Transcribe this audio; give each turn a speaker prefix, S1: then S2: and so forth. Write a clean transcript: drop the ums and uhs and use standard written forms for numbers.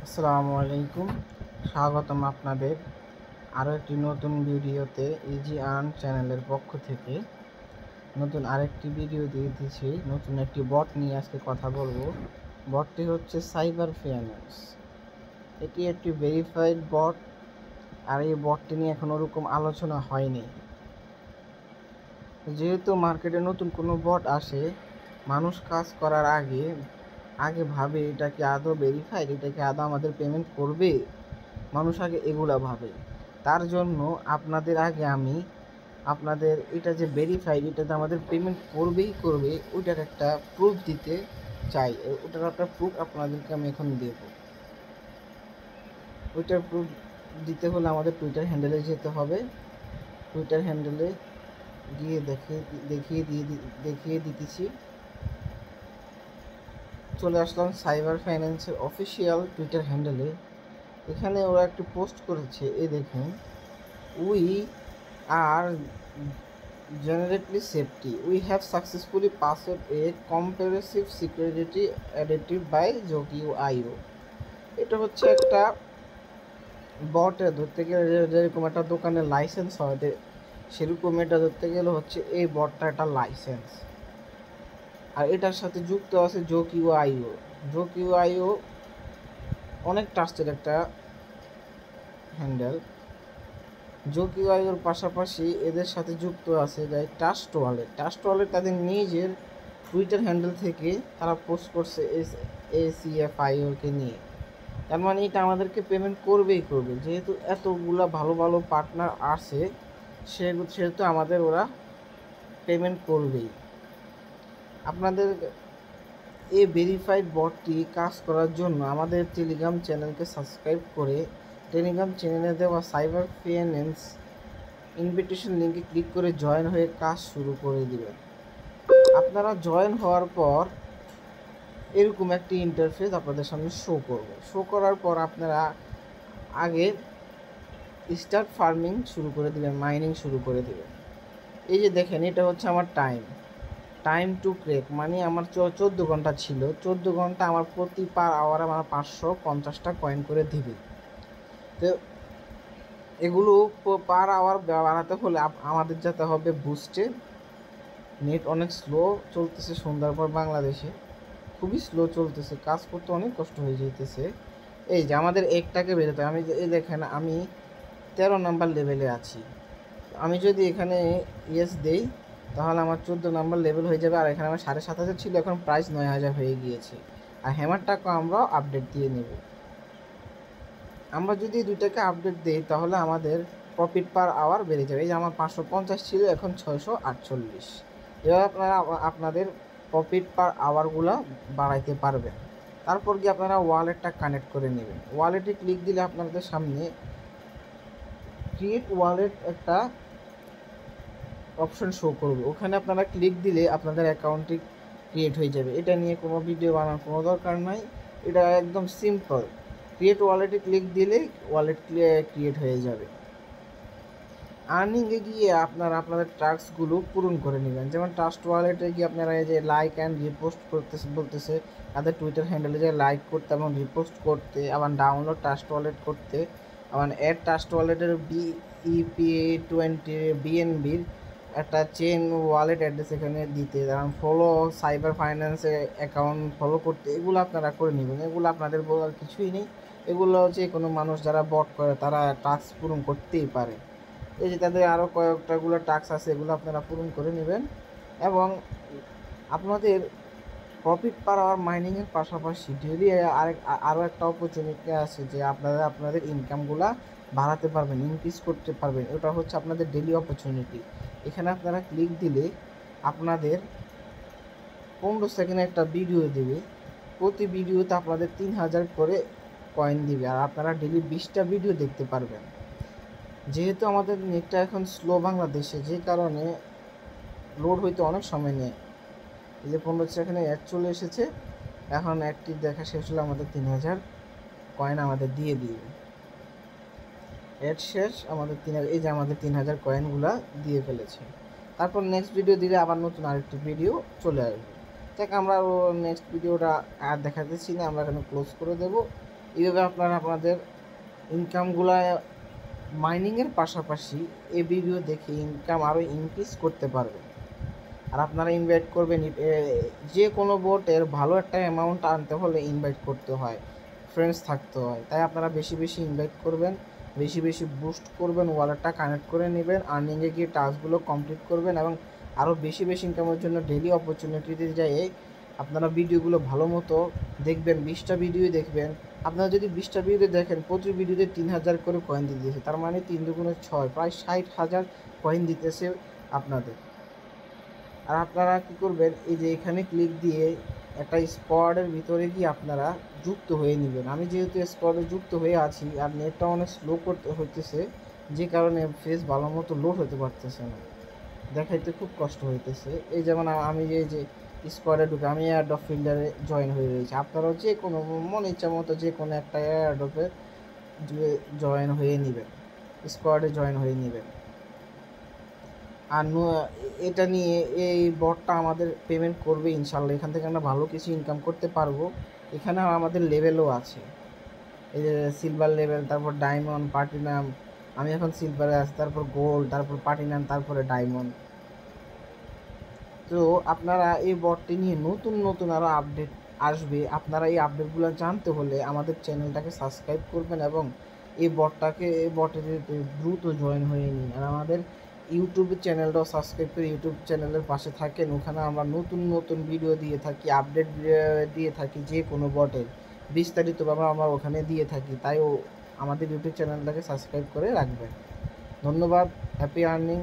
S1: আসসালামু আলাইকুম, স্বাগতম আপনাদের আরও একটি নতুন ভিডিওতে। ইজি আর্ন চ্যানেলের পক্ষ থেকে নতুন আরেকটি ভিডিও দিয়ে দিচ্ছি। নতুন একটি বট নিয়ে আজকে কথা বলবো। বটটি হচ্ছে সাইবার ফাইন্যান্স। এটি একটি ভেরিফাইড বট, আর এই বটটি নিয়ে এখন ওরকম আলোচনা হয়নি। যেহেতু মার্কেটে নতুন কোনো বট আসে, মানুষ কাজ করার আগে ভাবে এটা কি আদৌ ভেরিফাইড, এটা কি আদৌ আমাদের পেমেন্ট করবে। মানুষ আগে এগুলা ভাবে। তার জন্য আমি আপনাদের এটা যে ভেরিফাইড, এটাতে আমাদের পেমেন্ট করবেই করবে, ওইটার একটা প্রুফ দিতে চাই। ওটার একটা প্রুফ আপনাদেরকে আমি এখন দেব। ওইটার প্রুফ দিতে হলে আমাদের টুইটার হ্যান্ডেলে যেতে হবে। টুইটার হ্যান্ডেলে গিয়ে দেখিয়ে দিতেছি। চলে আসলাম সাইবার ফাইন্যান্সের অফিসিয়াল টুইটার হ্যান্ডেলে। এখানে ওরা একটি পোস্ট করেছে, দেখুন, we are generally safety. We have successfully passed a comprehensive security audit by Zoki.io. এটা হচ্ছে একটা বটে ধরতে গেলে যেরকম একটা দোকানের লাইসেন্স হয়, সেরকম এটা ধরতে গেলে হচ্ছে এই বটটা একটা লাইসেন্স। আর এটার সাথে যুক্ত আছে Zoki.io। Zoki.io অনেক ট্রাস্টেড একটা হ্যান্ডেল। Zoki.ioর পাশাপাশি এদের সাথে যুক্ত আছে ট্রাস্ট ওয়ালেট তাদের নিজের টুইটার হ্যান্ডেল থেকে তারা পোস্ট করছে ACFIO-কে নিয়ে। তার মানে এটা আমাদেরকে পেমেন্ট করবেই করবে। যেহেতু এতগুলা ভালো ভালো পার্টনার আছে, সেহেতু আমাদের ওরা পেমেন্ট করবেই। আপনাদের এই ভেরিফাইড বটটি কাজ করার জন্য আমাদের টেলিগ্রাম চ্যানেলকে সাবস্ক্রাইব করে টেলিগ্রাম চ্যানেলে দেওয়া সাইবার ফাইন্যান্স ইনভিটেশন লিঙ্কে ক্লিক করে জয়েন হয়ে কাজ শুরু করে দিবেন। আপনারা জয়েন হওয়ার পর এরকম একটি ইন্টারফেস আপনাদের সামনে শো করার পর আপনারা আগে স্টার্ট ফার্মিং শুরু করে দিবেন, মাইনিং শুরু করে দিবেন। এই যে দেখেন, এটা হচ্ছে আমার টাইম টু ক্রেক, মানে আমার 14 ঘন্টা ছিল। 14 ঘন্টা আমার প্রতি পার আওয়ার আমার 550টা কয়েন করে দিবে। তো এগুলো পার আওয়ার বাড়াতে হলে আমাদের যেতে হবে বুস্টে। নেট অনেক স্লো চলতেছে সন্ধ্যার বাংলাদেশে, খুবই স্লো চলতেছে, কাজ করতে অনেক কষ্ট হয়ে যেতেছে। এই যে আমাদের একটাকে বেরোতে, আমি এই দেখেন আমি 13 নাম্বার লেভেলে আছি। আমি যদি এখানে ইয়েস দেই তাহলে আমার 14 নাম্বার লেভেল হয়ে যাবে। আর এখানে আমার 7,500 ছিল, এখন প্রাইস 9,000 হয়ে গিয়েছে। আর হ্যামারটাকে আমরা আপডেট দিয়ে নেব। আমরা যদি দুইটাকে আপডেট দিই তাহলে আমাদের প্রফিট পার আওয়ার বেড়ে যাবে। এই যে আমার 550 ছিল, এখন 648। এভাবে আপনারা আপনাদের প্রফিট পার আওয়ারগুলো বাড়াইতে পারবেন। তারপর গিয়ে আপনারা ওয়ালেটটা কানেক্ট করে নেবেন। ওয়ালেটে ক্লিক দিলে আপনাদের সামনে ক্রিয়েট ওয়ালেট একটা অপশন শো করবে। ওখানে আপনারা ক্লিক দিলে আপনাদের অ্যাকাউন্টটি ক্রিয়েট হয়ে যাবে। এটা নিয়ে কোনো ভিডিও বানানোর কোনো দরকার নাই, এটা একদম সিম্পল। ক্রিয়েট ওয়ালেটে ক্লিক দিলেই ওয়ালেট ক্রিয়েট হয়ে যাবে। আর্নিংয়ে গিয়ে আপনারা আপনাদের টাস্কগুলো পূরণ করে নেবেন। যেমন ট্রাস্ট ওয়ালেটে গিয়ে আপনারা এই যে লাইক অ্যান্ড রিপোস্ট বলতেছে তাদের টুইটার হ্যান্ডেলে যে লাইক করতে এবং রিপোস্ট করতে, আবার ডাউনলোড ট্রাস্ট ওয়ালেট করতে, আবার অ্যাড ট্রাস্ট ওয়ালেটের BEP20 BNBর একটা চেন ওয়ালেট অ্যাড্রেস এখানে দিতে, যেমন ফলো সাইবার ফাইন্যান্সের অ্যাকাউন্ট ফলো করতে, এগুলো আপনারা করে নেবেন। এগুলো আপনাদের বলার কিছুই নেই। এগুলো হচ্ছে কোনো মানুষ যারা বট করে তারা টাস্ক পূরণ করতেই পারে। এই যে তাদের আরও কয়েকটাগুলো টাস্ক আছে, এগুলো আপনারা পূরণ করে নেবেন। এবং আপনাদের প্রফিট পার আওয়ার মাইনিংয়ের পাশাপাশি ডেইলি আরও একটা অপরচুনিটি আছে যে আপনারা আপনাদের ইনকামগুলা বাড়াতে পারবেন, ইনক্রিজ করতে পারবেন। ওটা হচ্ছে আপনাদের ডেইলি অপরচুনিটি। এখানে আপনারা ক্লিক দিলে আপনাদের 15 সেকেন্ডে একটা ভিডিও দেবে। প্রতি ভিডিওতে আপনাদের 3,000 করে কয়েন দিবে, আর আপনারা ডেইলি 20টা ভিডিও দেখতে পারবেন। যেহেতু আমাদের নেটটা এখন স্লো বাংলাদেশে, যে কারণে লোড হইতে অনেক সময় নেয়। এই যে 15 সেকেন্ডে অ্যাড চলে এসেছে, এখন অ্যাডটি দেখা শেষ হলে আমাদের 3,000 কয়েন আমাদের দিয়ে দিবে। অ্যাড শেষ, আমাদের 3,000, এই যে আমাদের 3,000 কয়েনগুলো দিয়ে ফেলেছে। তারপর নেক্সট ভিডিও দিলে আবার নতুন আরেকটি ভিডিও চলে আসবে। দেখ আমরা নেক্সট ভিডিওটা আর দেখাতেছি না, আমরা এখানে ক্লোজ করে দেবো। এইভাবে আপনারা আপনাদের ইনকামগুলো মাইনিংয়ের পাশাপাশি এই ভিডিও দেখে ইনকাম আরও ইনক্রিজ করতে পারবেন। আর আপনারা ইনভাইট করবেন, যে কোনো বোটের ভালো একটা অ্যামাউন্ট আনতে হলে ইনভাইট করতে হয়, ফ্রেন্ডস থাকতে হয়। তাই আপনারা বেশি বেশি ইনভাইট করবেন, বেশি বেশি বুস্ট করবেন, ওয়ালেটটা কানেক্ট করে নেবেন, আর্নিংয়ে গিয়ে টাস্কগুলো কমপ্লিট করবেন এবং আরও বেশি বেশি ইনকামের জন্য ডেইলি অপরচুনিটিতে যাই আপনারা ভিডিওগুলো ভালো মতো দেখবেন। 20টা ভিডিও দেখবেন। আপনারা যদি 20টা ভিডিও দেখেন, প্রতি ভিডিওতে 3000 করে কয়েন দিতেছে, তার মানে 3 দুগুণে 6, প্রায় 60,000 কয়েন দিতেছে আপনাদের। আর আপনারা কী করবেন, এই যে এখানে ক্লিক দিয়ে একটা স্কোয়াডের ভিতরে গিয়ে আপনারা যুক্ত হয়ে নেবেন। আমি যেহেতু স্কোয়াডে যুক্ত হয়ে আছি আর নেটটা অনেক স্লো করতে হইতেছে, যে কারণে ফেস ভালো মতো লোড হতে পারতেছে না, দেখাইতে খুব কষ্ট হইতেছে। এই যেমন আমি যে স্কোয়াডে ঢুকে আমি এয়ারড্রপ ফিল্ডারে জয়েন হয়ে রয়েছি। আপনারাও যে কোনো মন ইচ্ছা মতো যে কোনো একটা এয়ারড্রপে জয়েন হয়ে নেবেন, স্কোয়াডে জয়েন হয়ে নেবেন। আর এটা নিয়ে এই বটটা আমাদের পেমেন্ট করবে ইনশাল্লাহ। এখান থেকে আমরা ভালো কিছু ইনকাম করতে পারবো। এখানে আমাদের লেভেলও আছে, এই যে সিলভার লেভেল, তারপর ডায়মন্ড, প্লাটিনাম। আমি এখন সিলভারে আছি, তারপর গোল্ড, তারপর প্লাটিনাম, তারপরে ডায়মন্ড। তো আপনারা এই বটটি নিয়ে নতুন নতুন আরও আপডেট আসবে। আপনারা এই আপডেটগুলো জানতে হলে আমাদের চ্যানেলটাকে সাবস্ক্রাইব করবেন এবং এই বটের দ্রুত জয়েন হয়ে নিন। আর আমাদের ইউটিউব চ্যানেলটাও সাবস্ক্রাইব করে ইউটিউব চ্যানেলের পাশে থাকেন। ওখানে আমরা নতুন নতুন ভিডিও দিয়ে থাকি, আপডেট দিয়ে থাকি, যে কোনো বটের বিস্তারিতভাবে আমরা ওখানে দিয়ে থাকি। তাই আমাদের ইউটিউব চ্যানেলটাকে সাবস্ক্রাইব করে রাখবেন। ধন্যবাদ। Happy earning.